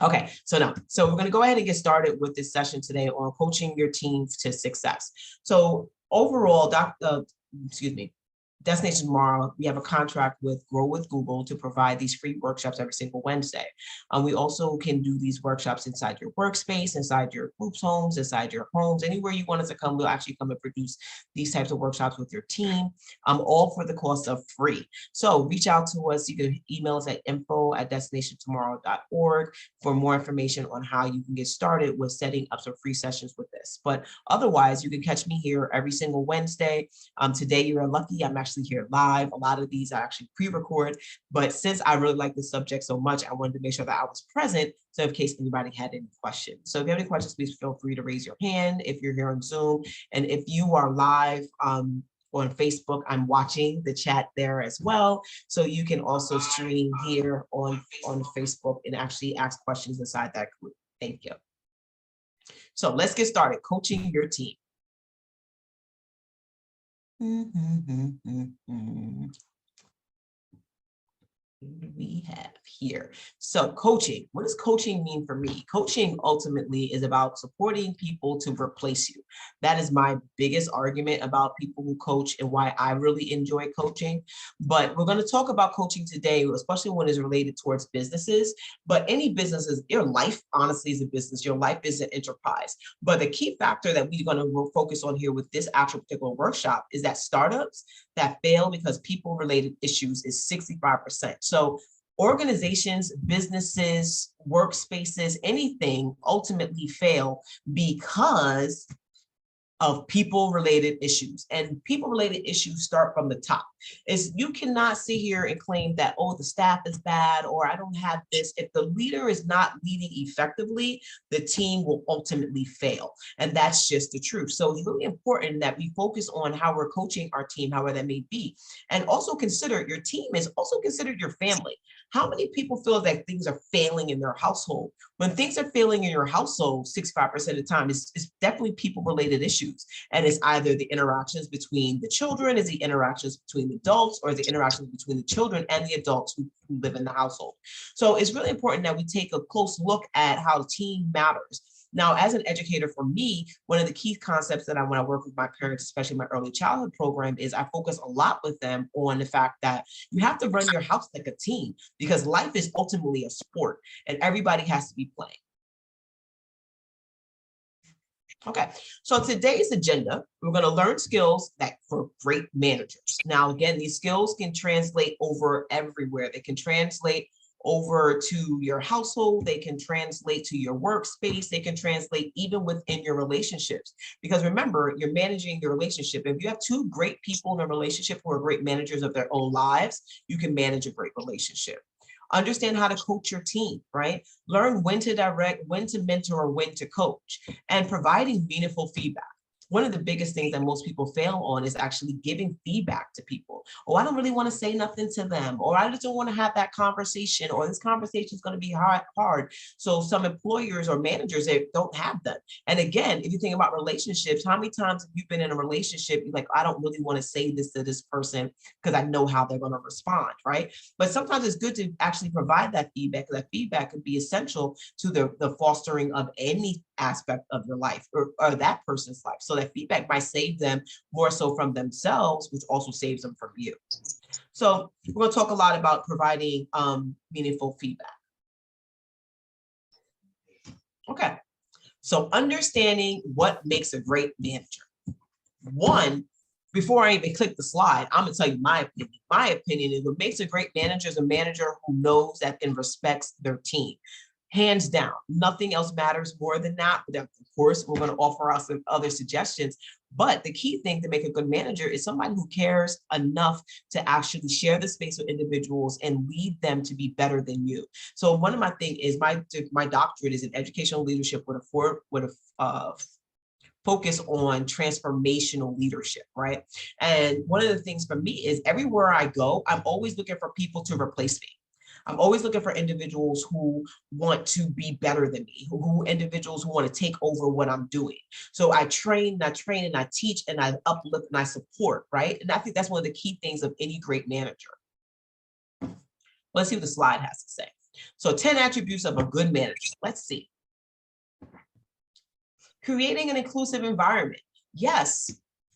Okay, so we're going to go ahead and get started with this session today on coaching your team to success. So overall, Destination Tomorrow, we have a contract with Grow with Google to provide these free workshops every single Wednesday. We also can do these workshops inside your workspace, inside your groups homes, inside your homes, anywhere you want us to come. We'll actually come and produce these types of workshops with your team, all for the cost of free. So reach out to us. You can email us at info@destinationtomorrow.org for more information on how you can get started with setting up some free sessions with this. But otherwise, you can catch me here every single Wednesday. Today, you're lucky. I'm actually here live. A lot of these I actually pre-record, but since I really like this subject so much, I wanted to make sure that I was present, so in case anybody had any questions. So if you have any questions, please feel free to raise your hand if you're here on Zoom. And if you are live on Facebook, I'm watching the chat there as well. So you can also stream here on Facebook and actually ask questions inside that group. Thank you. So let's get started coaching your team. We have here. So coaching, what does coaching mean for me? Coaching ultimately is about supporting people to replace you. That is my biggest argument about people who coach and why I really enjoy coaching. But we're going to talk about coaching today, especially when it's related towards businesses. But any businesses, your life honestly is a business. Your life is an enterprise. But the key factor that we're going to focus on here with this actual particular workshop is that startups that fail because people related issues is 65%. So organizations, businesses, workspaces, anything ultimately fail because of people-related issues. And people-related issues start from the top. You cannot sit here and claim that, oh, the staff is bad, or I don't have this. If the leader is not leading effectively, the team will ultimately fail. And that's just the truth. So it's really important that we focus on how we're coaching our team, however that may be. And also consider your team is also considered your family. How many people feel that things are failing in their household? When things are failing in your household, 65% of the time, it's definitely people-related issues. And it's either the interactions between the children, is the interactions between the adults, or the interactions between the children and the adults who live in the household. So it's really important that we take a close look at how the team matters. Now, as an educator, for me, one of the key concepts that when I work with my parents, especially my early childhood program, is I focus a lot with them on the fact that you have to run your house like a team, because life is ultimately a sport and everybody has to be playing. Okay, so today's agenda, we're going to learn skills that for great managers. Now, again, these skills can translate over everywhere. They can translate over to your household, they can translate to your workspace, they can translate even within your relationships. Because remember, you're managing your relationship. If you have two great people in a relationship who are great managers of their own lives, you can manage a great relationship. Understand how to coach your team, right? Learn when to direct, when to mentor, or when to coach, and providing meaningful feedback. One of the biggest things that most people fail on is actually giving feedback to people. Oh, I don't really want to say nothing to them, or I just don't want to have that conversation, or this conversation is going to be hard. So some employers or managers, they don't have them. And again, if you think about relationships, how many times have you been in a relationship, you're like, I don't really want to say this to this person because I know how they're going to respond, right? But sometimes it's good to actually provide that feedback, because that feedback could be essential to the fostering of any aspect of your life or that person's life. So that feedback might save them more so from themselves, which also saves them from you. So we're going to talk a lot about providing meaningful feedback. Okay, so understanding what makes a great manager. One, before I even click the slide, I'm gonna tell you my opinion. My opinion is what makes a great manager is a manager who knows that and respects their team. Hands down, nothing else matters more than that. But of course, we're going to offer us some other suggestions. But the key thing to make a good manager is somebody who cares enough to actually share the space with individuals and lead them to be better than you. So one of my things is my doctorate is in educational leadership with a focus on transformational leadership, right? And one of the things for me is everywhere I go, I'm always looking for people to replace me. I'm always looking for individuals who want to be better than me, individuals who want to take over what I'm doing. So I train, and I teach, and I uplift, and I support, right? And I think that's one of the key things of any great manager. Let's see what the slide has to say. So 10 attributes of a good manager. Let's see. Creating an inclusive environment. Yes,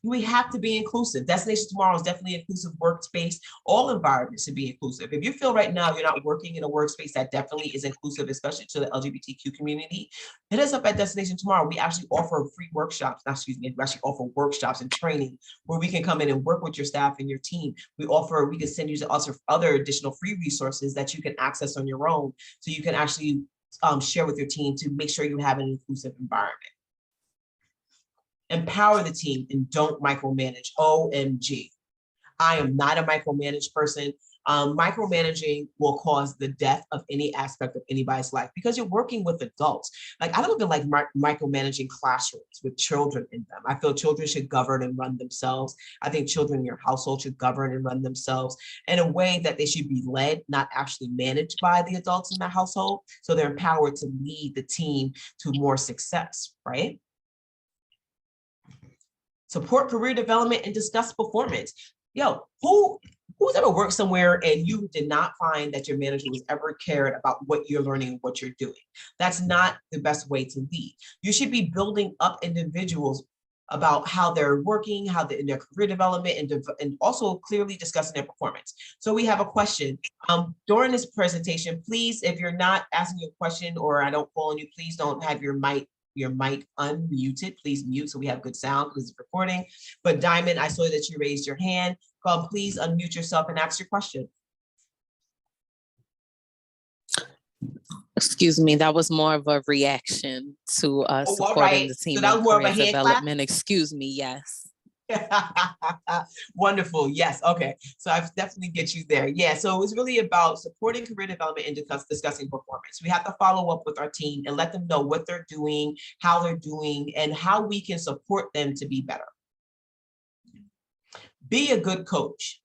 we have to be inclusive. Destination Tomorrow is definitely an inclusive workspace. All environments should be inclusive. If you feel right now you're not working in a workspace that definitely is inclusive, especially to the LGBTQ community, hit us up at Destination Tomorrow. We actually offer free workshops, we actually offer workshops and training where we can come in and work with your staff and your team. We can send you to other additional free resources that you can access on your own, so you can actually share with your team to make sure you have an inclusive environment. Empower the team and don't micromanage. OMG. I am not a micromanaged person. Micromanaging will cause the death of any aspect of anybody's life because you're working with adults. Like, I don't even like micromanaging classrooms with children in them. I feel children should govern and run themselves. I think children in your household should govern and run themselves in a way that they should be led, not actually managed by the adults in the household. So they're empowered to lead the team to more success, right? Support career development and discuss performance. Yo, who's ever worked somewhere and you did not find that your manager was ever cared about what you're learning, what you're doing? That's not the best way to lead. You should be building up individuals about how they're working, how in their career development, and also clearly discussing their performance. So we have a question. During this presentation, please, if you're not asking a question or I don't call on you, please don't have your mic unmuted. Please mute so we have good sound because it's recording. But Diamond, I saw that you raised your hand. Please unmute yourself and ask your question. Excuse me, that was more of a reaction to supporting the team. So that was more of a hand development. clap? Excuse me, yes. Wonderful. Yes. Okay. So I definitely get you there. Yeah. So it was really about supporting career development and discussing performance. We have to follow up with our team and let them know what they're doing, how they're doing, and how we can support them to be better. Be a good coach.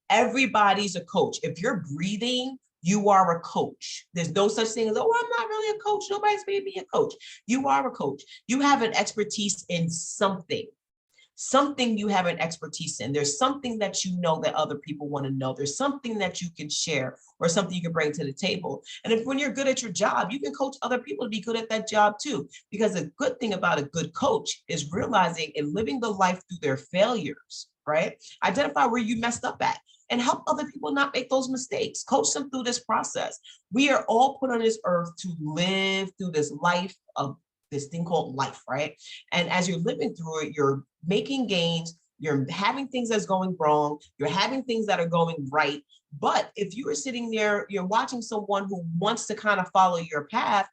Everybody's a coach. If you're breathing, you are a coach. There's no such thing as, oh, I'm not really a coach. Nobody's made me a coach. You are a coach. You have an expertise in something. Something you have an expertise in. There's something that you know that other people want to know. There's something that you can share or something you can bring to the table. And when you're good at your job, you can coach other people to be good at that job too. Because the good thing about a good coach is realizing and living the life through their failures, right? Identify where you messed up at and help other people not make those mistakes. Coach them through this process. We are all put on this earth to live through this life of this thing called life, right? And as you're living through it, you're making gains, you're having things that's going wrong, you're having things that are going right. But if you are sitting there, you're watching someone who wants to kind of follow your path,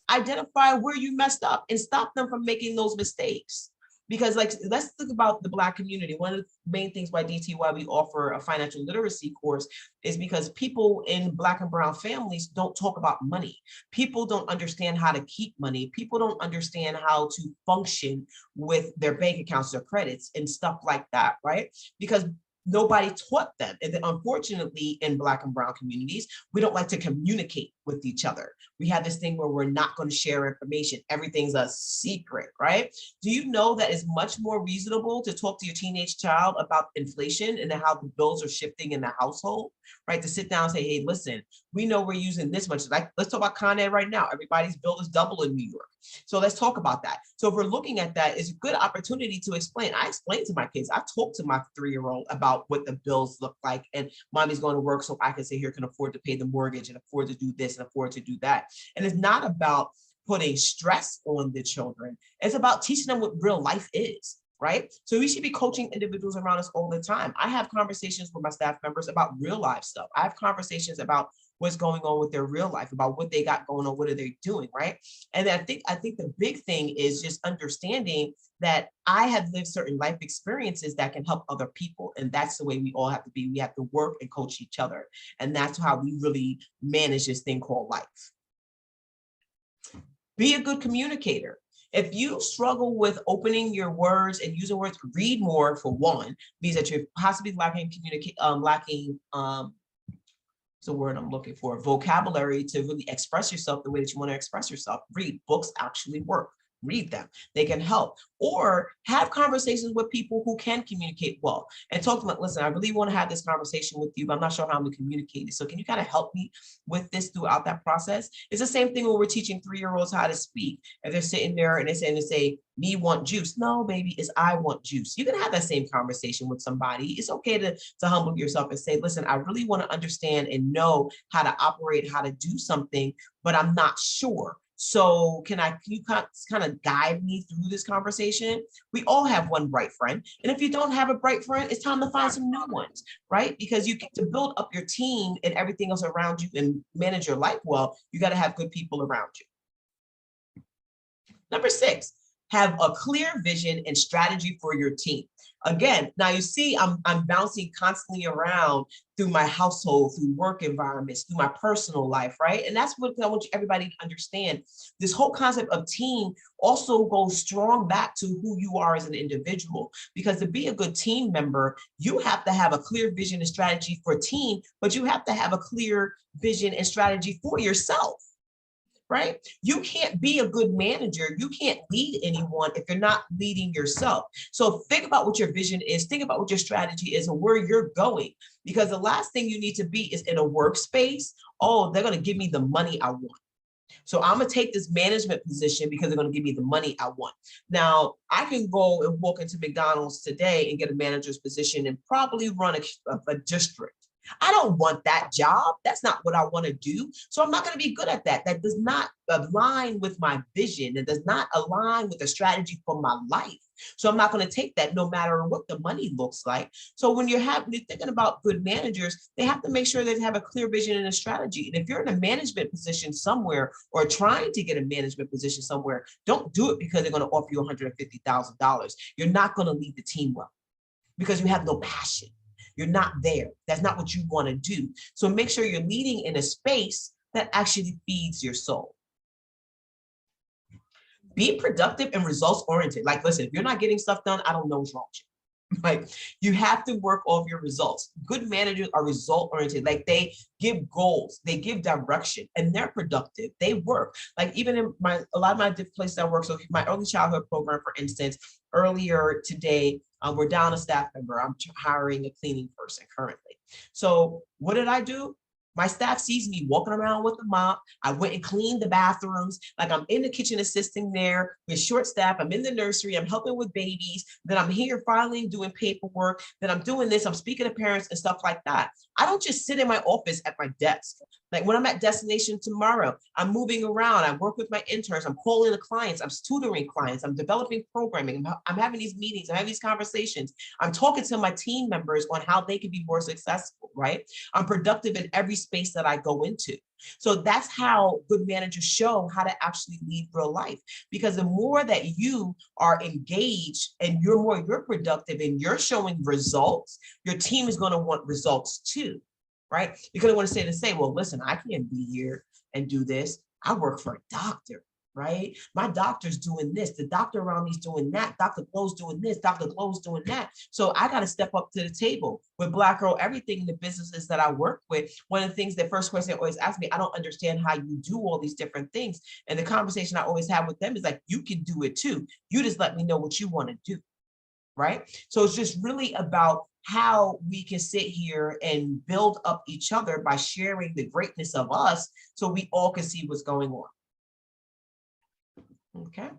identify where you messed up and stop them from making those mistakes. Because let's think about the Black community. One of the main things why DTY we offer a financial literacy course is because people in Black and brown families don't talk about money. People don't understand how to keep money. People don't understand how to function with their bank accounts, their credits and stuff like that, right? Because nobody taught them. And then unfortunately, in Black and brown communities, we don't like to communicate with each other. We have this thing where we're not going to share information. Everything's a secret, right? Do you know that it's much more reasonable to talk to your teenage child about inflation and how the bills are shifting in the household, right? To sit down and say, hey, listen, we know we're using this much. Like, let's talk about Con Ed right now. Everybody's bill is double in New York. So let's talk about that. So if we're looking at that, it's a good opportunity to explain. I explain to my kids, I talk to my 3-year-old about what the bills look like, and mommy's going to work so I can sit here, can afford to pay the mortgage and afford to do this and afford to do that. And it's not about putting stress on the children. It's about teaching them what real life is, right? So we should be coaching individuals around us all the time. I have conversations with my staff members about real life stuff. I have conversations about what's going on with their real life, about what they got going on, what are they doing, right? And I think the big thing is just understanding that I have lived certain life experiences that can help other people. And that's the way we all have to be. We have to work and coach each other. And that's how we really manage this thing called life. Be a good communicator. If you struggle with opening your words and using words, read more, for one, means that you're possibly lacking the word I'm looking for, vocabulary to really express yourself the way that you want to express yourself. Read. Books actually work. read them. They can help, or have conversations with people who can communicate well and talk to them. Listen, I really want to have this conversation with you, but I'm not sure how I'm going to communicate it. So can you kind of help me with this throughout that process? It's the same thing when we're teaching 3-year-olds how to speak. If they're sitting there and they're saying, me want juice. No, baby, it's I want juice. You can have that same conversation with somebody. It's okay to humble yourself and say, listen, I really want to understand and know how to operate, how to do something, but I'm not sure. So can you kind of guide me through this conversation? We all have one bright friend. And if you don't have a bright friend, it's time to find some new ones, right? Because you get to build up your team and everything else around you and manage your life well, you got to have good people around you. Number 6, have a clear vision and strategy for your team. Again, now you see I'm bouncing constantly around through my household, through work environments, through my personal life, right? And that's what I want everybody to understand. This whole concept of team also goes strong back to who you are as an individual, because to be a good team member, you have to have a clear vision and strategy for a team, but you have to have a clear vision and strategy for yourself. Right? You can't be a good manager. You can't lead anyone if you're not leading yourself. So think about what your vision is. Think about what your strategy is and where you're going. Because the last thing you need to be is in a workspace. Oh, they're going to give me the money I want. So I'm going to take this management position because they're going to give me the money I want. Now, I can go and walk into McDonald's today and get a manager's position and probably run a district. I don't want that job. That's not what I want to do. So I'm not going to be good at that. That does not align with my vision. It does not align with the strategy for my life. So I'm not going to take that no matter what the money looks like. So when you're thinking about good managers, they have to make sure they have a clear vision and a strategy. And if you're in a management position somewhere or trying to get a management position somewhere, don't do it because they're going to offer you $150,000. You're not going to lead the team well because you have no passion. You're not there. That's not what you want to do. So make sure you're leading in a space that actually feeds your soul. Be productive and results oriented. Like, listen, if you're not getting stuff done, I don't know what's wrong with you. Like, you have to work off your results. Good managers are result oriented. Like, they give goals, they give direction, and they're productive. They work. Like, even in a lot of my different places I work. So my early childhood program, for instance, earlier today, we're down a staff member. I'm hiring a cleaning person currently. So what did I do? My staff sees me walking around with a mop. I went and cleaned the bathrooms. Like, I'm in the kitchen assisting there with short staff. I'm in the nursery. I'm helping with babies. Then I'm here filing, doing paperwork. Then I'm doing this. I'm speaking to parents and stuff like that. I don't just sit in my office at my desk. Like, when I'm at Destination Tomorrow, I'm moving around. I work with my interns. I'm calling the clients. I'm tutoring clients. I'm developing programming. I'm having these meetings. I'm having these conversations. I'm talking to my team members on how they can be more successful, right? I'm productive in every space that I go into. So that's how good managers show how to actually lead real life. Because the more that you are engaged and you're productive and you're showing results, your team is going to want results too. Right? You're going to want to say, well, listen, I can't be here and do this. I work for a doctor, right? My doctor's doing this. The doctor around me's doing that. Dr. Glow's doing this. Dr. Glow's doing that. So I got to step up to the table. With Black Girl Everything, the businesses that I work with, one of the things, the first question they always ask me, I don't understand how you do all these different things. And the conversation I always have with them is like, you can do it too. You just let me know what you want to do. Right? So it's just really about how we can sit here and build up each other by sharing the greatness of us so we all can see what's going on. Okay.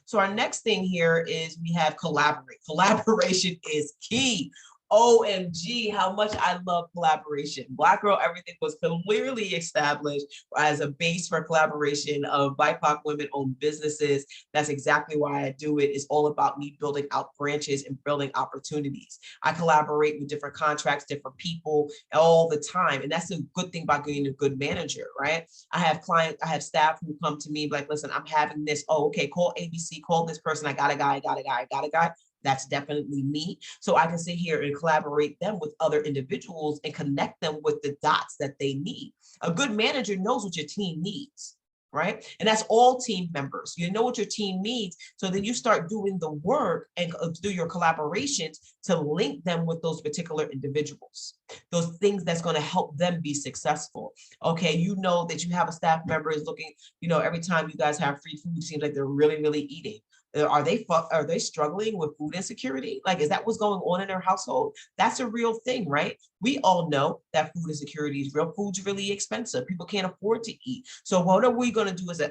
So our next thing here is we have collaborate. Collaboration is key. OMG, how much I love collaboration. Black Girl Everything was clearly established as a base for collaboration of BIPOC women-owned businesses. That's exactly why I do it. It's all about me building out branches and building opportunities. I collaborate with different contracts, different people all the time. And that's a good thing about being a good manager, right? I have clients, I have staff who come to me like, listen, I'm having this. Oh, okay, call ABC, call this person. I got a guy, I got a guy, I got a guy. That's definitely me. So I can sit here and collaborate them with other individuals and connect them with the dots that they need. A good manager knows what your team needs, right? And that's all team members. You know what your team needs. So then you start doing the work and do your collaborations to link them with those particular individuals, those things that's going to help them be successful. Okay, you know that you have a staff member is looking, you know, every time you guys have free food, seems like they're really, really eating. Are they struggling with food insecurity? Like, is that what's going on in their household? That's a real thing, right? We all know that food insecurity is real. Food's really expensive. People can't afford to eat. So what are we going to do as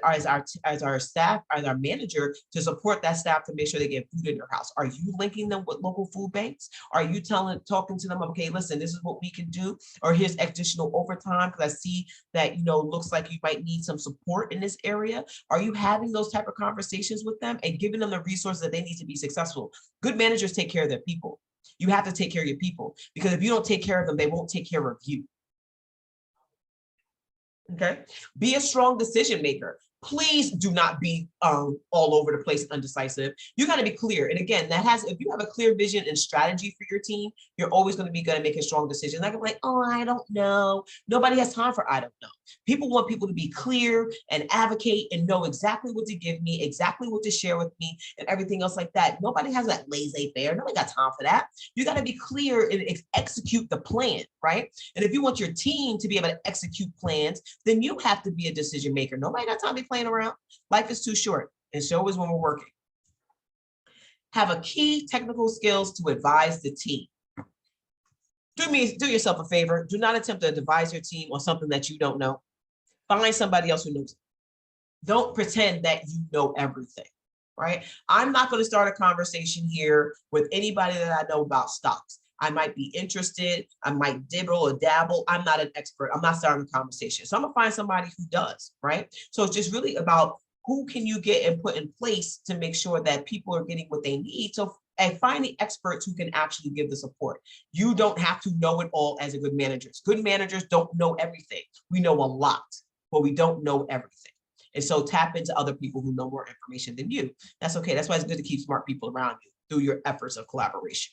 our staff, as our manager, to support that staff to make sure they get food in their house? Are you linking them with local food banks? Are you talking to them, okay, listen, this is what we can do, or here's additional overtime because I see that, you know, looks like you might need some support in this area? Are you having those type of conversations with them and giving them the resources that they need to be successful? Good managers take care of their people. You have to take care of your people, because if you don't take care of them, they won't take care of you. Okay, be a strong decision maker. Please do not be all over the place, undecisive. You got to be clear. And again, if you have a clear vision and strategy for your team, you're always going to be good at making strong decisions. Like, I'm like, oh, I don't know. Nobody has time for I don't know. People want people to be clear and advocate and know exactly what to give me, exactly what to share with me, and everything else like that. Nobody has that laissez-faire. Nobody got time for that. You got to be clear and execute the plan, right? And if you want your team to be able to execute plans, then you have to be a decision maker. Nobody got time to be playing around. Life is too short, and so is when we're working. Have a key technical skills to advise the team. Do yourself a favor. Do not attempt to advise your team on something that you don't know. Find somebody else who knows it. Don't pretend that you know everything, right? I'm not going to start a conversation here with anybody that I know about stocks. I might be interested. I might dibble or dabble. I'm not an expert. I'm not starting a conversation. So I'm going to find somebody who does, right? So it's just really about who can you get and put in place to make sure that people are getting what they need. So and finding experts who can actually give the support. You don't have to know it all as a good manager. Good managers don't know everything. We know a lot, but we don't know everything. And so tap into other people who know more information than you. That's okay. That's why it's good to keep smart people around you through your efforts of collaboration.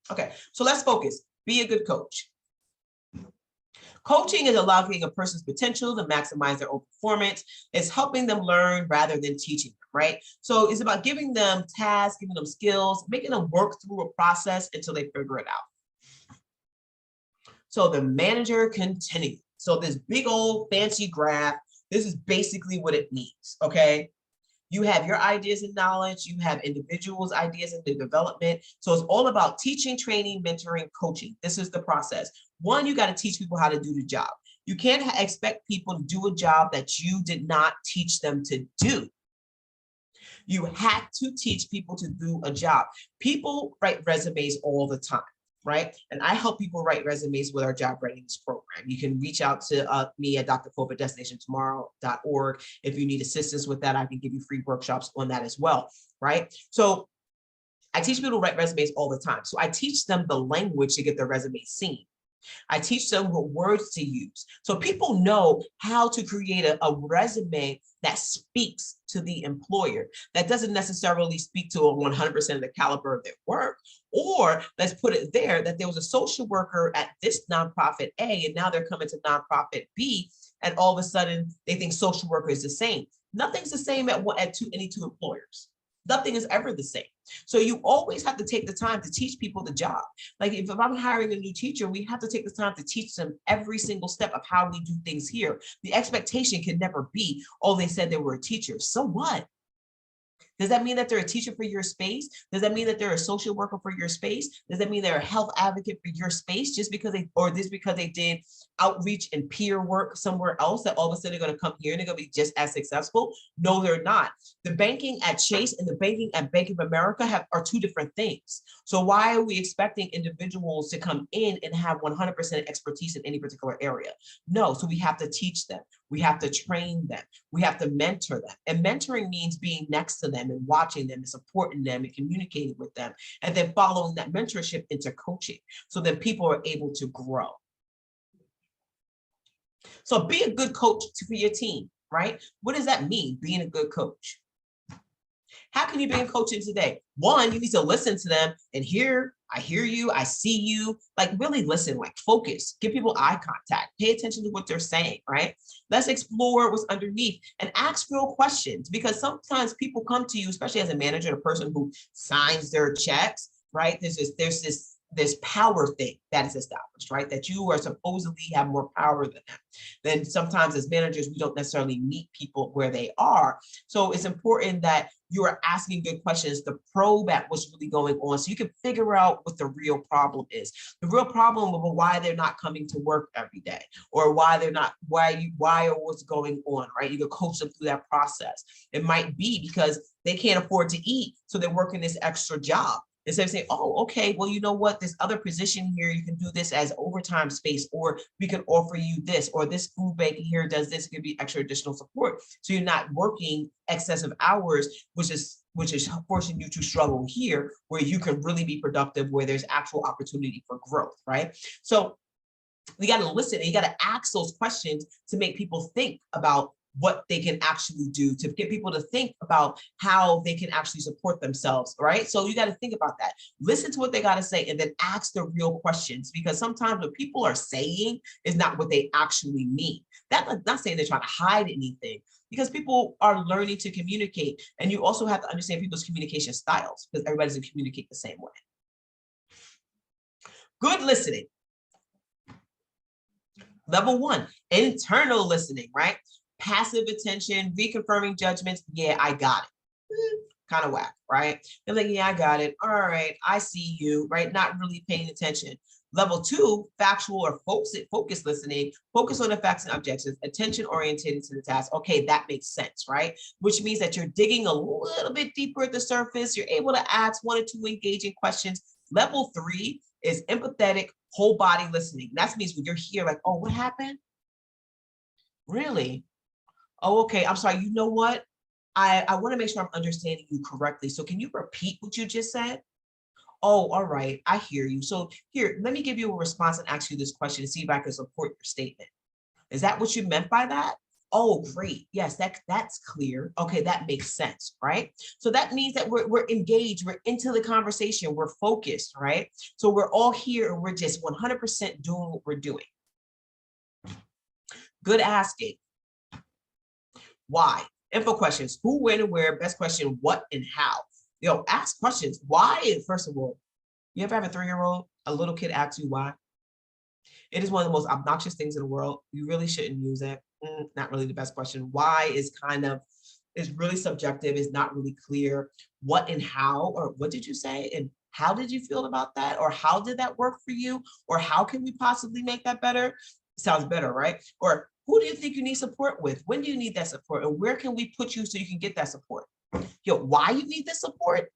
Okay, so let's focus. Be a good coach. Coaching is unlocking a person's potential to maximize their own performance. It's helping them learn rather than teaching them, right? So it's about giving them tasks, giving them skills, making them work through a process until they figure it out. So the manager continuum. So this big old fancy graph, this is basically what it means, okay? You have your ideas and knowledge, you have individuals' ideas and the development. So it's all about teaching, training, mentoring, coaching. This is the process. One, you got to teach people how to do the job. You can't expect people to do a job that you did not teach them to do. You have to teach people to do a job. People write resumes all the time, right? And I help people write resumes with our job readiness program. You can reach out to me at drcope@destinationtomorrow.org. If you need assistance with that, I can give you free workshops on that as well, right? So I teach people to write resumes all the time. So I teach them the language to get their resume seen. I teach them what words to use. So people know how to create a resume that speaks to the employer, that doesn't necessarily speak to a 100% of the caliber of their work. Or let's put it there, that there was a social worker at this nonprofit A, and now they're coming to nonprofit B, and all of a sudden they think social worker is the same. Nothing's the same at any two employers. Nothing is ever the same. So you always have to take the time to teach people the job. Like if I'm hiring a new teacher, we have to take the time to teach them every single step of how we do things here. The expectation can never be, oh, they said they were a teacher. So what? Does that mean that they're a teacher for your space? Does that mean that they're a social worker for your space? Does that mean they're a health advocate for your space just because they did outreach and peer work somewhere else, that all of a sudden they're going to come here and they're going to be just as successful? No, they're not. The banking at Chase and the banking at Bank of America are two different things. So why are we expecting individuals to come in and have 100% expertise in any particular area? No, so we have to teach them. We have to train them. We have to mentor them. And mentoring means being next to them and watching them and supporting them and communicating with them, and then following that mentorship into coaching so that people are able to grow. So be a good coach for your team, right? What does that mean, being a good coach? How can you be in coaching today? One, you need to listen to them and hear I hear you, I see you, like really listen, like focus, give people eye contact, pay attention to what they're saying, right? Let's explore what's underneath and ask real questions, because sometimes people come to you, especially as a manager, the person who signs their checks, right? There's power thing that is established, right? That you are supposedly have more power than them. Then sometimes as managers, we don't necessarily meet people where they are. So it's important that you are asking good questions to probe at what's really going on so you can figure out what the real problem is. The real problem of why they're not coming to work every day, or why they're not, why or what's going on, right? You can coach them through that process. It might be because they can't afford to eat, so they're working this extra job. Instead of saying, oh, okay, well, you know what, this other position here, you can do this as overtime space, or we can offer you this, or this food bank here does this, give you extra additional support. So you're not working excessive hours, which is forcing you to struggle here, where you can really be productive, where there's actual opportunity for growth, right? So we got to listen, and you got to ask those questions to make people think about what they can actually do, to get people to think about how they can actually support themselves, right? So you got to think about that. Listen to what they got to say, and then ask the real questions, because sometimes what people are saying is not what they actually mean. That's not saying they're trying to hide anything, because people are learning to communicate, and you also have to understand people's communication styles, because everybody doesn't communicate the same way. Good listening. Level 1, internal listening, right? Passive attention, reconfirming judgments. Yeah, I got it. Kind of whack, right? They're like, yeah, I got it. All right, I see you, right? Not really paying attention. Level 2, factual or focus listening, focus on the facts and objectives, attention oriented to the task. Okay, that makes sense, right? Which means that you're digging a little bit deeper at the surface. You're able to ask 1 or 2 engaging questions. Level 3 is empathetic, whole body listening. That means when you're here, like, oh, what happened? Really? Oh, okay. I'm sorry. You know what? I want to make sure I'm understanding you correctly. So can you repeat what you just said? Oh, all right. I hear you. So here, let me give you a response and ask you this question to see if I can support your statement. Is that what you meant by that? Oh, great. Yes, that's clear. Okay, that makes sense, right? So that means that we're engaged, we're into the conversation, we're focused, right? So we're all here and we're just 100% doing what we're doing. Good asking. Why? Info questions: who, when, and where. Best question: what and how. Ask questions. Why? First of all, you ever have a 3-year-old, a little kid asks you why? It is one of the most obnoxious things in the world. You really shouldn't use it. Not really the best question. Why is really subjective, is not really clear. What and how, or what did you say? And how did you feel about that? Or how did that work for you? Or how can we possibly make that better? Sounds better, right? Or who do you think you need support with? When do you need that support? And where can we put you so you can get that support? Why you need this support?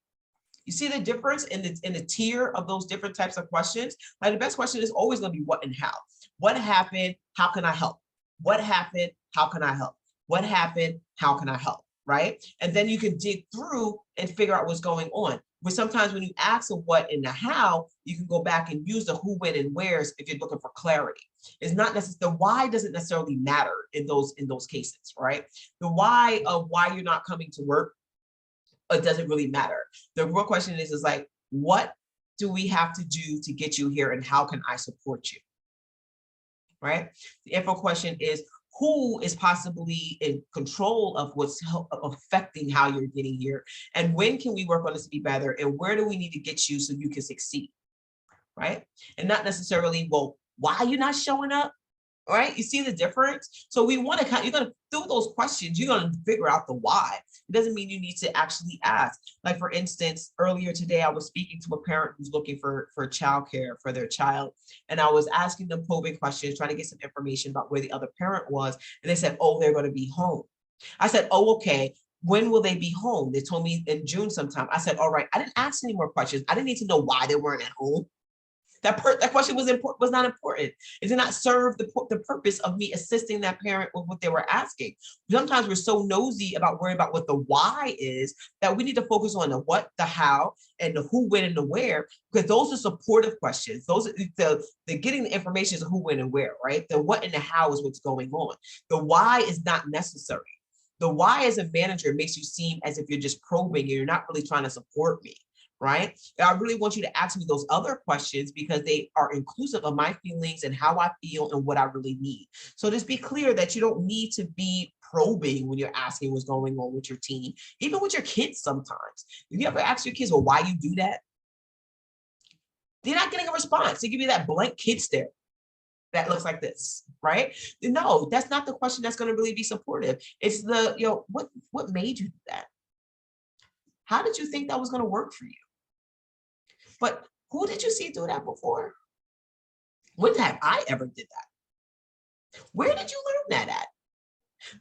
You see the difference in the tier of those different types of questions? Like the best question is always going to be what and how. What happened? How can I help? What happened? How can I help? What happened? How can I help? Right? And then you can dig through and figure out what's going on. But sometimes when you ask the what and the how, you can go back and use the who, when, and where's if you're looking for clarity. It's not necessarily, the why doesn't necessarily matter in those cases, right? The why of why you're not coming to work, it doesn't really matter. The real question is like, what do we have to do to get you here, and how can I support you? Right? The info question is, who is possibly in control of what's affecting how you're getting here, and when can we work on this to be better, and where do we need to get you so you can succeed, right? And not necessarily, well, why are you not showing up? All right, you see the difference? So we want to you're going to, through those questions, you're going to figure out the why. It doesn't mean you need to actually ask. Like, for instance, earlier today, I was speaking to a parent who's looking for childcare for their child. And I was asking them probing questions, trying to get some information about where the other parent was. And they said, oh, they're going to be home. I said, oh, okay. When will they be home? They told me in June sometime. I said, all right, I didn't ask any more questions. I didn't need to know why they weren't at home. That question was not important. It did not serve the purpose of me assisting that parent with what they were asking. Sometimes we're so nosy about worrying about what the why is that we need to focus on the what, the how, and the who, when, and the where, because those are supportive questions. Those are the getting the information is who, when, and where, right? The what and the how is what's going on. The why is not necessary. The why as a manager makes you seem as if you're just probing and you're not really trying to support me, right? And I really want you to ask me those other questions because they are inclusive of my feelings and how I feel and what I really need. So just be clear that you don't need to be probing when you're asking what's going on with your team, even with your kids sometimes. If you ever ask your kids, well, why you do that? They're not getting a response. They give you that blank kid stare that looks like this, right? No, that's not the question that's going to really be supportive. It's the, what made you do that? How did you think that was going to work for you? But who did you see do that before? When have I ever did that? Where did you learn that at?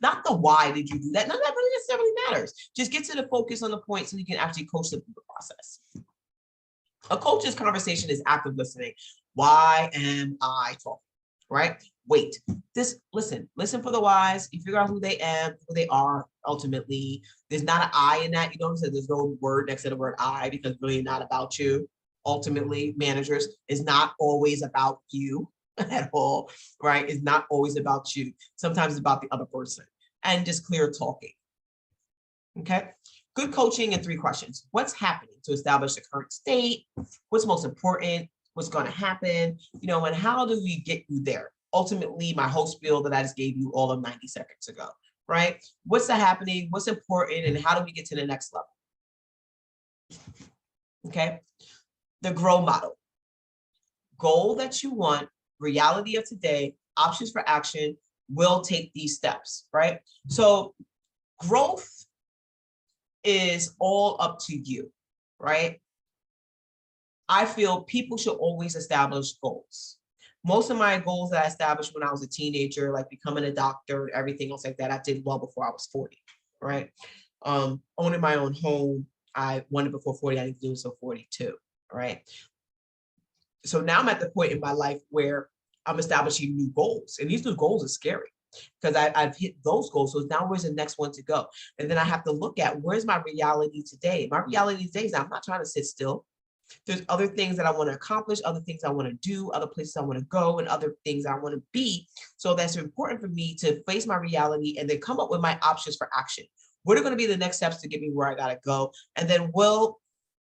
Not the why did you do that? None of that really necessarily matters. Just get to the focus on the point so you can actually coach them through the process. A coach's conversation is active listening. Why am I talking? Right? Wait. Listen for the whys. You figure out who they are ultimately. There's not an I in that. You know what I'm saying? There's no word next to the word I because it's really not about you. Ultimately, managers is not always about you at all, right? It's not always about you. Sometimes it's about the other person and just clear talking. Okay. Good coaching in 3 questions. What's happening to establish the current state? What's most important? What's going to happen? And how do we get you there? Ultimately, my whole spiel that I just gave you all of 90 seconds ago, right? What's happening? What's important? And how do we get to the next level? Okay. The GROW model. Goal that you want, reality of today, options for action, will take these steps, right? So growth is all up to you, right? I feel people should always establish goals. Most of my goals that I established when I was a teenager, like becoming a doctor, everything else like that, I did well before I was 40, right? Owning my own home, I wanted before 40, I didn't do so 42, right? So now I'm at the point in my life where I'm establishing new goals, and these new goals are scary because I've hit those goals. So now where's the next one to go? And then I have to look at where's my reality today. My reality today is I'm not trying to sit still. There's other things that I want to accomplish, other things I want to do, other places I want to go, and other things I want to be. So that's important for me to face my reality and then come up with my options for action. What are going to be the next steps to get me where I got to go? And then will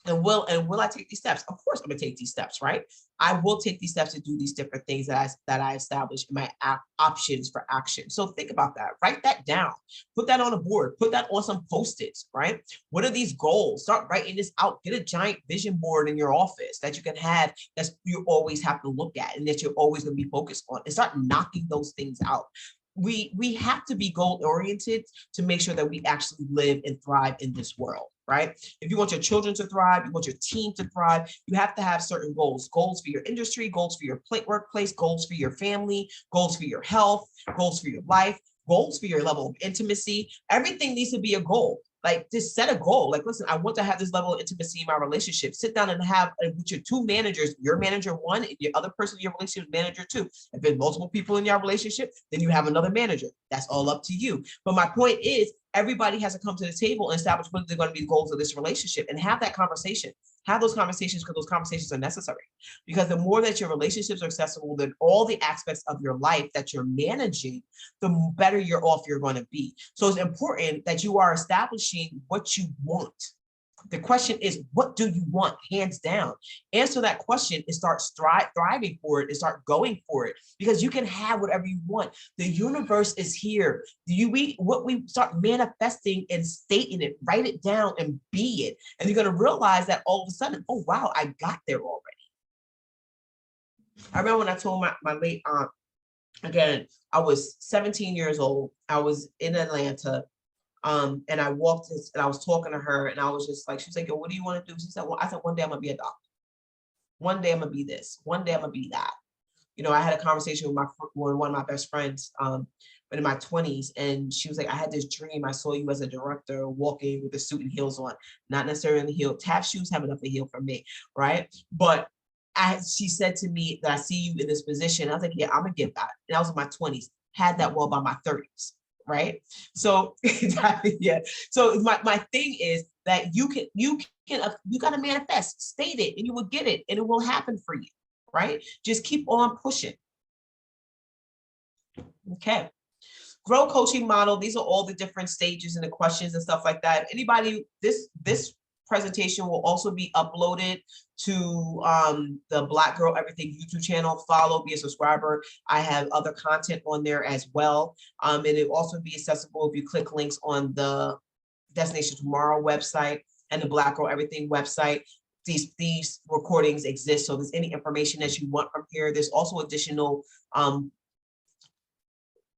I take these steps? Of course I'm gonna take these steps, right? I will take these steps to do these different things that I established in my options for action. So think about that, write that down, put that on a board, put that on some Post-its, right? What are these goals? Start writing this out, get a giant vision board in your office that you can have, that you always have to look at and that you're always gonna be focused on, and start knocking those things out. We have to be goal oriented to make sure that we actually live and thrive in this world, right? If you want your children to thrive, you want your team to thrive, you have to have certain goals for your industry, goals for your workplace, goals for your family, goals for your health, goals for your life, goals for your level of intimacy. Everything needs to be a goal. Like, just set a goal. Like, listen, I want to have this level of intimacy in my relationship. Sit down and have with your 2 managers, your manager 1 and your other person in your relationship manager 2. If there's multiple people in your relationship, then you have another manager. That's all up to you. But my point is, everybody has to come to the table and establish what are going to be the goals of this relationship and have that conversation. Have those conversations because those conversations are necessary. Because the more that your relationships are accessible, then all the aspects of your life that you're managing, the better you're off you're going to be. So it's important that you are establishing what you want. The question is, what do you want? Hands down. Answer that question and start thriving for it and start going for it, because you can have whatever you want. The universe is here. We start manifesting and stating it, write it down and be it. And you're going to realize that all of a sudden, oh, wow, I got there already. I remember when I told my late aunt, again, I was 17 years old. I was in Atlanta. And I walked this and I was talking to her and I was just like, she was like, yo, what do you want to do? She said, well, I said, one day I'm gonna be a doctor. One day I'm gonna be this. One day I'm gonna be that. I had a conversation with one of my best friends, but in my 20s, and she was like, I had this dream. I saw you as a director walking with a suit and heels on, not necessarily heel. Tap shoes have enough to heel for me, right? But she said to me that I see you in this position. I was like, yeah, I'm gonna get that. And I was in my 20s, had that well by my 30s. Right. So yeah. So my thing is that you got to manifest, state it, and you will get it, and it will happen for you. Right. Just keep on pushing. Okay. GROW coaching model. These are all the different stages and the questions and stuff like that. Anybody, this presentation will also be uploaded to the Black Girl Everything YouTube channel. Follow, be a subscriber. I have other content on there as well. And it will also be accessible if you click links on the Destination Tomorrow website and the Black Girl Everything website. These recordings exist. So if there's any information that you want from here, there's also additional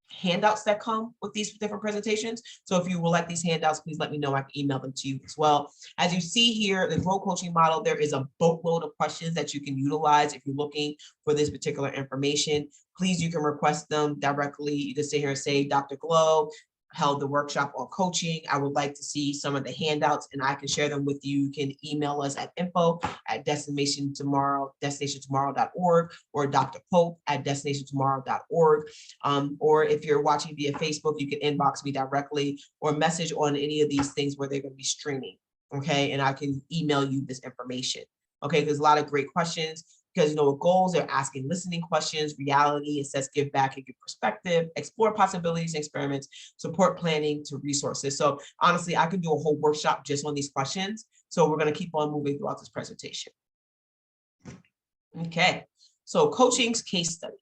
handouts that come with these different presentations. So if you will like these handouts, please let me know. I can email them to you as well. As you see here, the Grow Coaching Model, there is a boatload of questions that you can utilize if you're looking for this particular information. Please, you can request them directly. You can sit here and say, Dr. Glow held the workshop on coaching. I would like to see some of the handouts and I can share them with you. You can email us at info@destinationtomorrow.org or Dr. Pope at destinationtomorrow.org. Or if you're watching via Facebook, you can inbox me directly or message on any of these things where they're going to be streaming. Okay. And I can email you this information. Okay. There's a lot of great questions. Because what goals, they're asking listening questions, reality, assess, give back, and give perspective, explore possibilities and experiments, support planning to resources. So honestly, I could do a whole workshop just on these questions. So we're going to keep on moving throughout this presentation. Okay, so coaching's case study.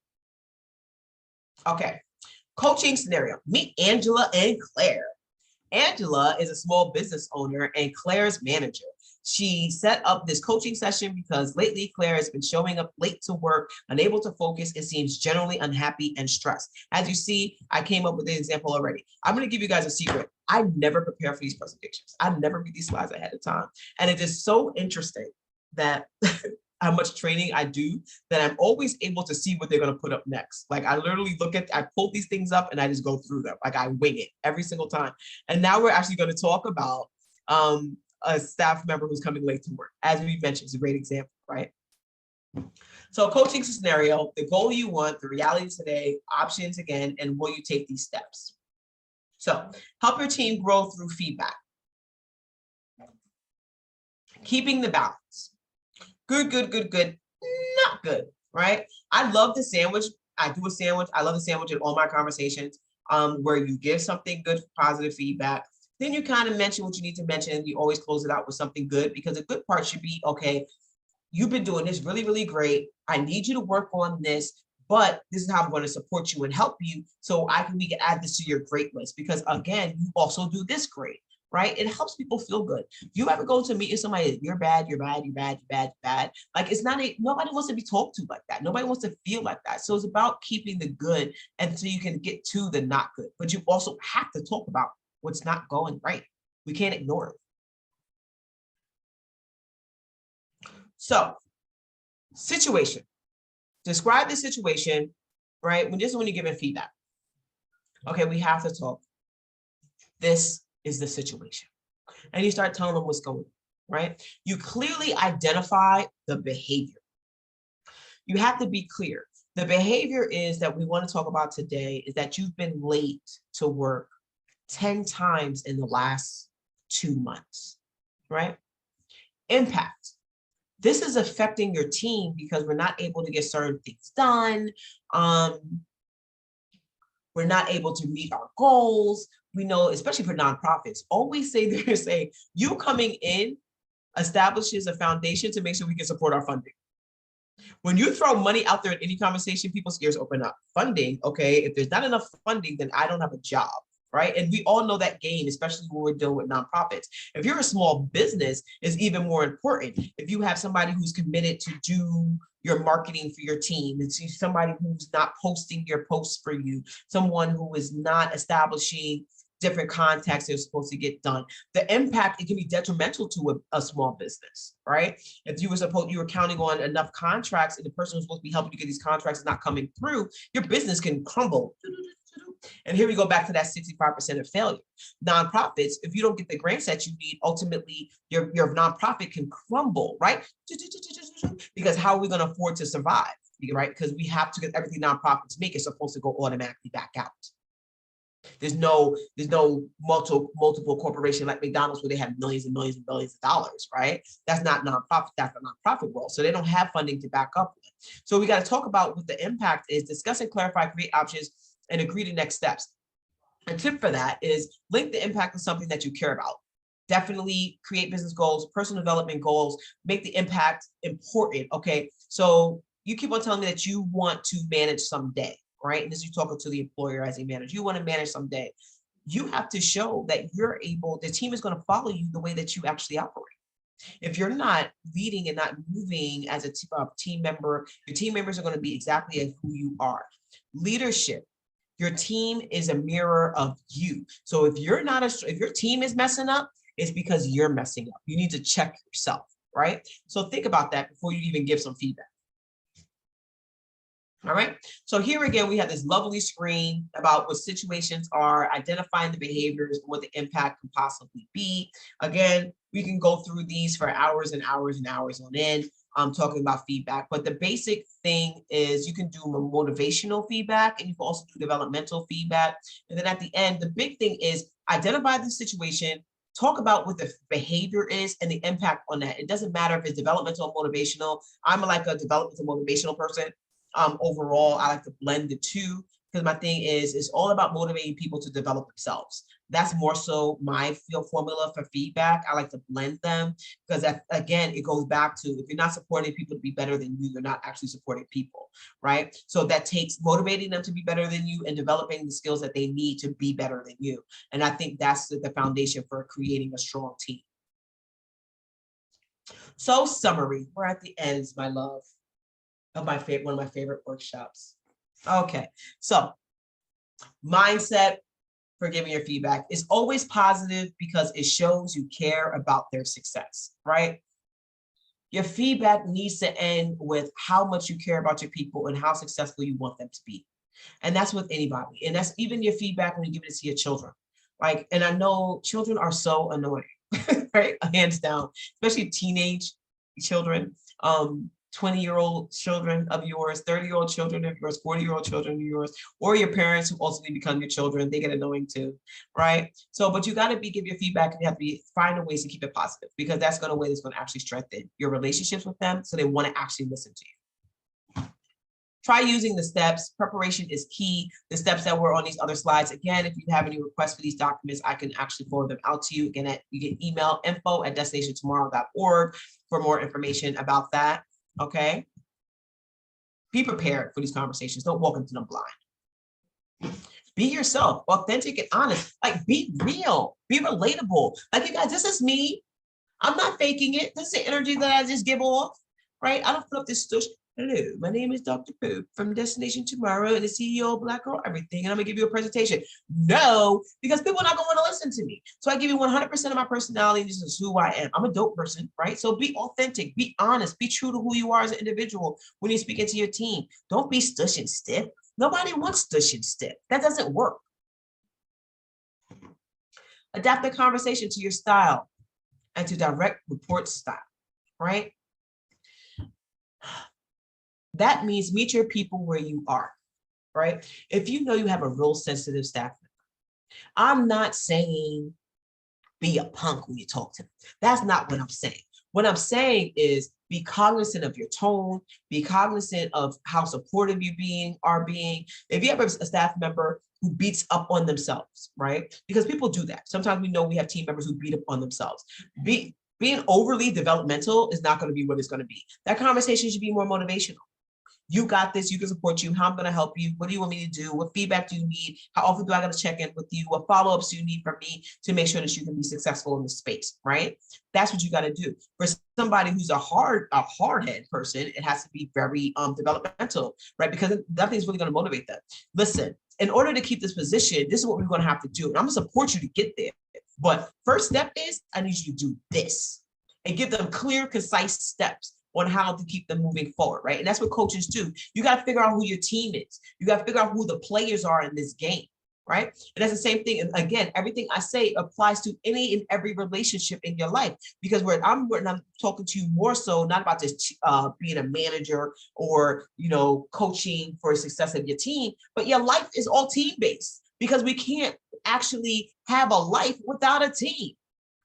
Okay, coaching scenario. Meet Angela and Claire. Angela is a small business owner and Claire's manager. She set up this coaching session because lately Claire has been showing up late to work, unable to focus, and seems generally unhappy and stressed. As you see, I came up with the example already. I'm going to give you guys a secret. I never prepare for these presentations. I never read these slides ahead of time. And it is so interesting that how much training I do that I'm always able to see what they're going to put up next. Like I literally I pull these things up and I just go through them. Like I wing it every single time. And now we're actually going to talk about a staff member who's coming late to work. As we mentioned, it's a great example, right? So coaching scenario, the goal you want, the reality today, options again, and will you take these steps? So help your team grow through feedback. Keeping the balance. Good, good, good, good, not good, right? I love the sandwich. I do a sandwich. I love the sandwich in all my conversations where you give something good, positive feedback. Then you kind of mention what you need to mention. You always close it out with something good because a good part should be, okay, you've been doing this really, really great. I need you to work on this, but this is how I'm going to support you and help you so we can add this to your great list because again, you also do this great, right? It helps people feel good. You ever go to meet with somebody, you're bad, you're bad, you're bad, you're bad, you're bad. Like nobody wants to be talked to like that. Nobody wants to feel like that. So it's about keeping the good and so you can get to the not good, but you also have to talk about what's not going right. We can't ignore it. So, situation. Describe the situation, right? This is when you're giving feedback. Okay, we have to talk. This is the situation. And you start telling them what's going on, right? You clearly identify the behavior. You have to be clear. The behavior is that we want to talk about today is that you've been late to work 10 times in the last 2 months, right? Impact. This is affecting your team because we're not able to get certain things done. We're not able to meet our goals. We know, especially for nonprofits, always say you coming in establishes a foundation to make sure we can support our funding. When you throw money out there in any conversation, people's ears open up. Funding, okay, if there's not enough funding, then I don't have a job. Right? And we all know that game, especially when we're dealing with nonprofits. If you're a small business, it's even more important. If you have somebody who's committed to do your marketing for your team, it's somebody who's not posting your posts for you, someone who is not establishing different contacts they're supposed to get done. The impact, it can be detrimental to a small business, right? If you were counting on enough contracts and the person who's supposed to be helping you get these contracts is not coming through, your business can crumble. And here we go back to that 65% of failure. Nonprofits, if you don't get the grants that you need, ultimately your nonprofit can crumble, right? Because how are we going to afford to survive, right? Because we have to get everything nonprofits make is supposed to go automatically back out. There's no multiple corporation like McDonald's where they have millions and millions and billions of dollars, right? That's not nonprofit, that's the nonprofit world. So they don't have funding to back up with. So we got to talk about what the impact is, discuss and clarify, create options, and agree to next steps. A tip for that is link the impact to something that you care about. definitely create business goals, personal development goals, make the impact important. Okay. So you keep on telling me that you want to manage someday, right? And as you're talking to the employer as a manager, you want to manage someday. You have to show that you're able, the team is going to follow you the way that you actually operate. If you're not leading and not moving as a team member, your team members are going to be exactly as who you are. Leadership. Your team is a mirror of you. So if you're not if your team is messing up, it's because you're messing up. You need to check yourself, right? So think about that before you even give some feedback. All right. So here again, we have this lovely screen about what situations are, identifying the behaviors, and what the impact can possibly be. Again, we can go through these for hours and hours and hours on end, talking about feedback. But the basic thing is you can do motivational feedback and you can also do developmental feedback. And then at the end, the big thing is identify the situation, talk about what the behavior is and the impact on that. It doesn't matter if it's developmental or motivational. I'm like a developmental motivational person. Overall, I like to blend the two because my thing is it's all about motivating people to develop themselves. That's more so my field formula for feedback. I like to blend them because that, again, it goes back to if you're not supporting people to be better than you, you're not actually supporting people, right? So that takes motivating them to be better than you and developing the skills that they need to be better than you. And I think that's the foundation for creating a strong team. So summary, we're at the ends, my love, of my favorite, one of my favorite workshops. Okay, so mindset for giving your feedback is always positive because it shows you care about their success, right? Your feedback needs to end with how much you care about your people and how successful you want them to be. And that's with anybody. And that's even your feedback when you give it to your children. Like, and I know children are so annoying, right? Hands down, especially teenage children. 20-year-old children of yours, 30-year-old children of yours, 40-year-old children of yours, or your parents who ultimately become your children, they get annoying too, right? So, but you got to give your feedback and you have to find a ways to keep it positive because that's going to way that's going to actually strengthen your relationships with them so they want to actually listen to you. Try using the steps. Preparation is key. The steps that were on these other slides. Again, if you have any requests for these documents, I can actually forward them out to you. Again, you can email info@destinationtomorrow.org for more information about that. Okay. Be prepared for these conversations. Don't walk into them blind. Be yourself, authentic and honest. Like, be real, be relatable. Like, you guys, this is me. I'm not faking it. This is the energy that I just give off, right? I don't put up this stush. Hello, my name is Dr. Poop from Destination Tomorrow and the CEO of Black Girl Everything, and I'm gonna give you a presentation. No, because people are not gonna want to listen to me. So I give you 100% of my personality. This is who I am. I'm a dope person, right? So be authentic, be honest, be true to who you are as an individual when you're speaking to your team. Don't be stush and stiff. Nobody wants stush and stiff. That doesn't work. Adapt the conversation to your style and to direct report style, right? That means meet your people where you are, right? If you know you have a real sensitive staff member, I'm not saying be a punk when you talk to them. That's not what I'm saying. What I'm saying is be cognizant of your tone, be cognizant of how supportive you are being. If you have a staff member who beats up on themselves, right? Because people do that. Sometimes we know we have team members who beat up on themselves. Being overly developmental is not going to be what it's going to be. That conversation should be more motivational. You got this, you can support you, how I'm gonna help you, what do you want me to do, what feedback do you need, how often do I gotta check in with you, what follow-ups do you need from me to make sure that you can be successful in the space, right? That's what you gotta do. For somebody who's a hard-head person, it has to be very developmental, right? Because nothing's really gonna motivate them. Listen, in order to keep this position, this is what we're gonna have to do. And I'm gonna support you to get there. But first step is, I need you to do this and give them clear, concise steps on how to keep them moving forward, right? And that's what coaches do. You got to figure out who your team is. You got to figure out who the players are in this game, right? And that's the same thing. And again, everything I say applies to any and every relationship in your life, because when I'm talking to you more so, not about just being a manager or, coaching for the success of your team, but your life is all team-based, because we can't actually have a life without a team.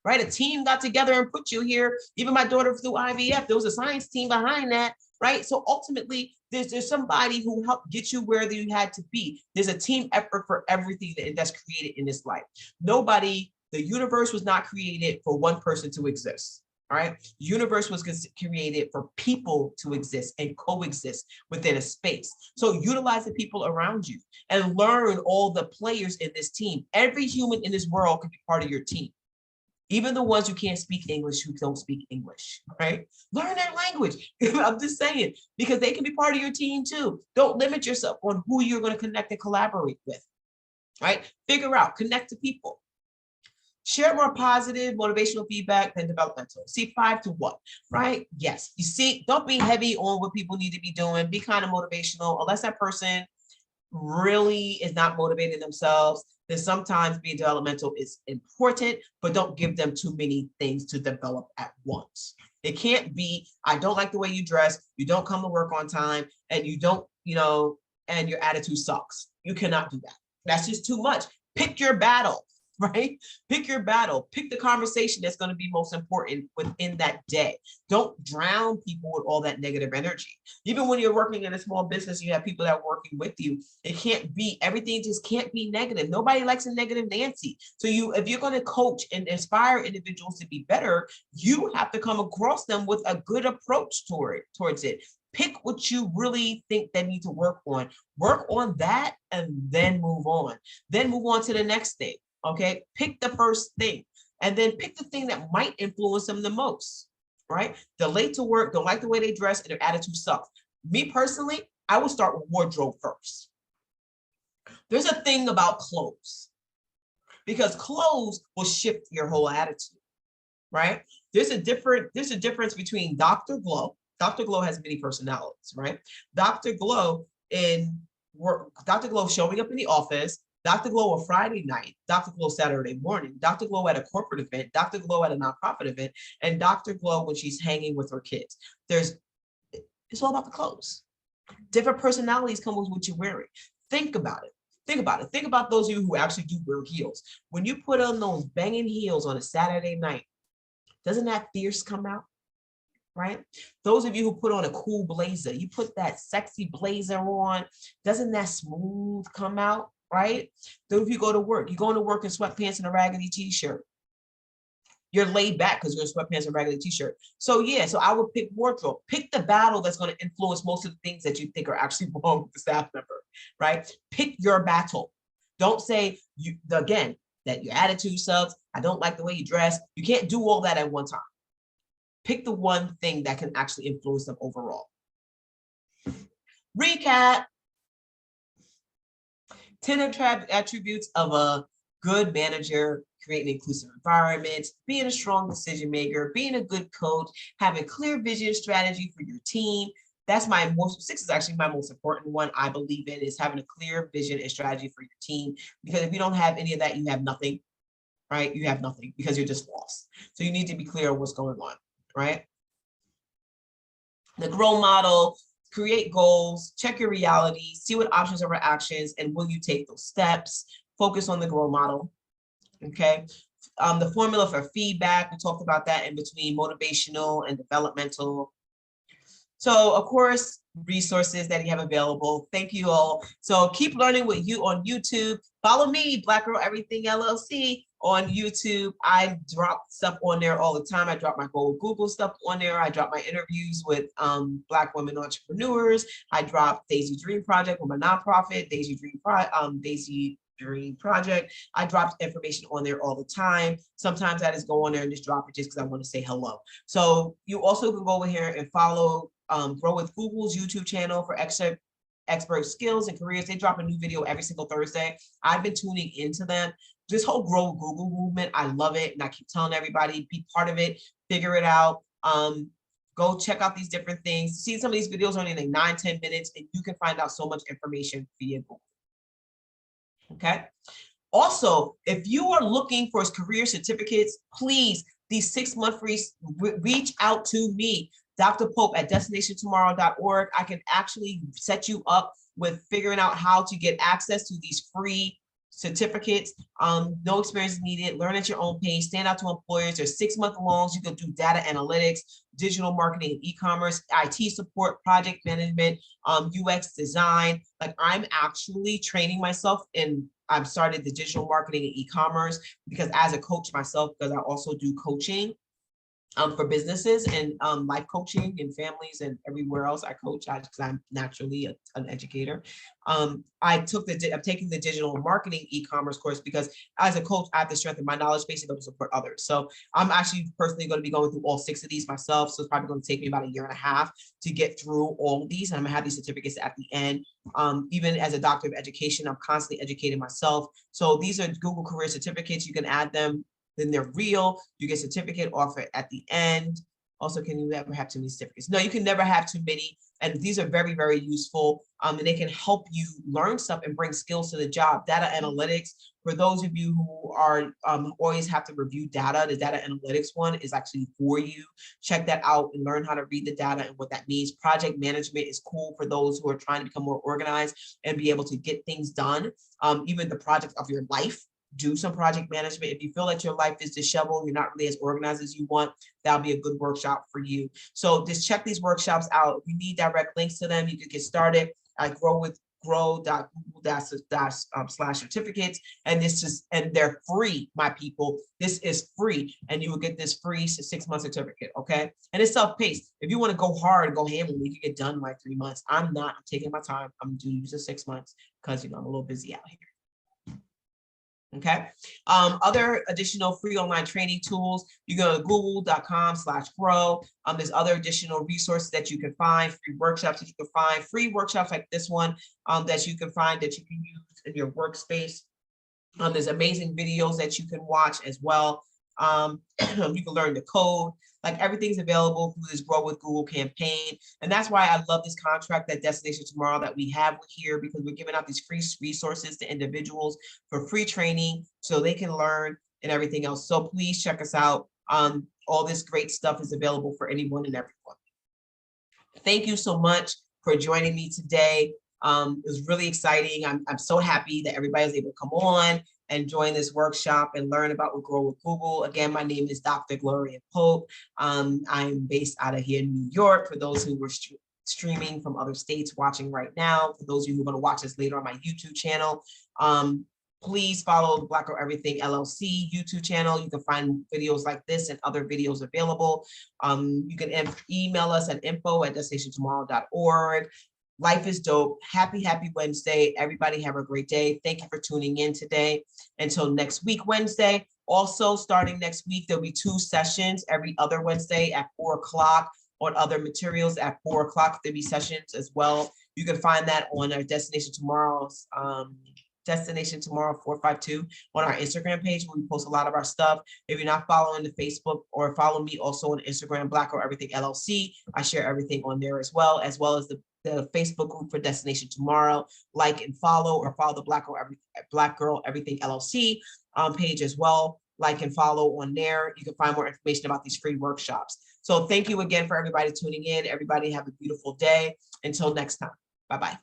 Right? A team got together and put you here. Even my daughter through IVF, there was a science team behind that, right? So ultimately, there's somebody who helped get you where you had to be. There's a team effort for everything that's created in this life. Nobody The universe was not created for one person to exist. All right. The universe was created for people to exist and coexist within a space. So utilize the people around you and learn all the players in this team. Every human in this world can be part of your team. Even the ones who can't speak English, who don't speak English, right? Learn their language. I'm just saying, because they can be part of your team too. Don't limit yourself on who you're going to connect and collaborate with, right? Figure out, connect to people. Share more positive motivational feedback than developmental. See 5 to 1, right? Yes. You see, don't be heavy on what people need to be doing. Be kind of motivational. Unless that person really is not motivating themselves, then sometimes being developmental is important, but don't give them too many things to develop at once. It can't be, I don't like the way you dress, you don't come to work on time, and you don't, and your attitude sucks. You cannot do that. That's just too much. Pick your battle. Right? Pick your battle. Pick the conversation that's going to be most important within that day. Don't drown people with all that negative energy. Even when you're working in a small business, you have people that are working with you. It can't be, everything just can't be negative. Nobody likes a negative Nancy. So if you're going to coach and inspire individuals to be better, you have to come across them with a good approach towards it. Pick what you really think they need to work on that, and then move on. Then move on to the next thing. Okay, pick the first thing, and then pick the thing that might influence them the most, right? They're late to work, don't like the way they dress, and their attitude sucks. Me personally, I would start with wardrobe first. There's a thing about clothes, because clothes will shift your whole attitude, right? There's a difference between Dr. Glow. Dr. Glow has many personalities, right? Dr. Glow Dr. Glow showing up in the office, Dr. Glow a Friday night, Dr. Glow Saturday morning, Dr. Glow at a corporate event, Dr. Glow at a nonprofit event, and Dr. Glow when she's hanging with her kids. It's all about the clothes. Different personalities come with what you're wearing. Think about it. Think about it. Think about those of you who actually do wear heels. When you put on those banging heels on a Saturday night, doesn't that fierce come out? Right? Those of you who put on a cool blazer, you put that sexy blazer on, doesn't that smooth come out? Right? Then if you go to work, you're going to work in sweatpants and a raggedy t-shirt. You're laid back because you're in sweatpants and a raggedy t-shirt. So yeah, so I would pick wardrobe. Pick the battle that's going to influence most of the things that you think are actually wrong with the staff member, right? Pick your battle. Don't say, again, that your attitude sucks. I don't like the way you dress. You can't do all that at one time. Pick the one thing that can actually influence them overall. Recap. 10 attributes of a good manager: creating an inclusive environment, being a strong decision maker, being a good coach, having clear vision strategy for your team. That's my most, 6 is actually my most important one. I believe in is having a clear vision and strategy for your team, because if you don't have any of that, you have nothing, right? You have nothing because you're just lost. So you need to be clear on what's going on, right? The grow model. Create goals, check your reality, see what options are actions, and will you take those steps? Focus on the grow model, okay? The formula for feedback, we talked about that in between motivational and developmental. So of course, resources that you have available. Thank you all. So keep learning with you on YouTube. Follow me, Black Girl Everything LLC on YouTube. I drop stuff on there all the time. I drop my Google stuff on there. I drop my interviews with Black women entrepreneurs. I drop Daisy Dream Project with my nonprofit, Daisy Dream Project. I drop information on there all the time. Sometimes I just go on there and just drop it just because I want to say hello. So you also can go over here and follow Grow with Google's YouTube channel for expert skills and careers. They drop a new video every single Thursday. I've been tuning into them. This whole Grow with Google movement, I love it. And I keep telling everybody, be part of it, figure it out. Go check out these different things. See some of these videos only like 9-10 minutes, and you can find out so much information via Google. Okay. Also, if you are looking for career certificates, please, these 6-month free, reach out to me, Dr. Pope at destinationtomorrow.org. I can actually set you up with figuring out how to get access to these free certificates, no experience needed, learn at your own pace, stand out to employers. There's 6-month longs. You can do data analytics, digital marketing, e-commerce, IT support, project management, UX design. Like, I'm actually training myself in, I've started the digital marketing and e-commerce because as a coach myself, because I also do coaching for businesses and life coaching and families and everywhere else I coach, because I'm naturally an educator. I'm taking the digital marketing e-commerce course because as a coach, I have to strengthen my knowledge base and be able to support others. So I'm actually personally going to be going through all 6 of these myself. So it's probably going to take me about 1.5 years to get through all of these. And I'm gonna have these certificates at the end. Even as a doctor of education, I'm constantly educating myself. So these are Google Career Certificates. You can add them. Then they're real. You get certificate offer at the end. Also, can you ever have too many certificates? No, you can never have too many. And these are very, very useful. And they can help you learn stuff and bring skills to the job. Data analytics, for those of you who are always have to review data, the data analytics one is actually for you. Check that out and learn how to read the data and what that means. Project management is cool for those who are trying to become more organized and be able to get things done. Even the project of your life. Do some project management. If you feel that your life is disheveled, you're not really as organized as you want, that'll be a good workshop for you. So just check these workshops out. If you need direct links to them, you can get started at grow.google.com/certificates. And they're free, my people. This is free. And you will get this free 6-month certificate. Okay. And it's self-paced. If you want to go hard and go hammer, you can get done in like 3 months. I'm not. I'm taking my time. I'm doing the 6 months because I'm a little busy out here. Okay. Other additional free online training tools, you go to google.com/grow. There's other additional resources that you can find, free workshops that you can find, free workshops like this one that you can find that you can use in your workspace. There's amazing videos that you can watch as well. You can learn the code. Like, everything's available through this Grow with Google campaign. And that's why I love this contract at Destination Tomorrow that we have here, because we're giving out these free resources to individuals for free training so they can learn and everything else. So please check us out. All this great stuff is available for anyone and everyone. Thank you so much for joining me today. It was really exciting. I'm so happy that everybody was able to come on and join this workshop and learn about what Grow with Google. Again, my name is Dr. Gloria Pope. I'm based out of here in New York, for those who were streaming from other states watching right now. For those of you who are going to watch this later on my YouTube channel, please follow the Black Girl Everything LLC YouTube channel. You can find videos like this and other videos available. You can email us at info@destinationtomorrow.org. Life is dope. Happy Wednesday. Everybody have a great day. Thank you for tuning in today. Until next week, Wednesday. Also, starting next week, there'll be 2 sessions every other Wednesday at 4 o'clock on other materials at 4 o'clock. There'll be sessions as well. You can find that on our Destination Tomorrow's Destination Tomorrow 452 on our Instagram page, where we post a lot of our stuff. If you're not following the Facebook, or follow me also on Instagram, Black Girl Everything LLC. I share everything on there as well as the Facebook group for Destination Tomorrow. Like and follow, or follow the Black Girl Everything LLC page as well. Like and follow on there. You can find more information about these free workshops. So thank you again for everybody tuning in. Everybody have a beautiful day. Until next time. Bye-bye.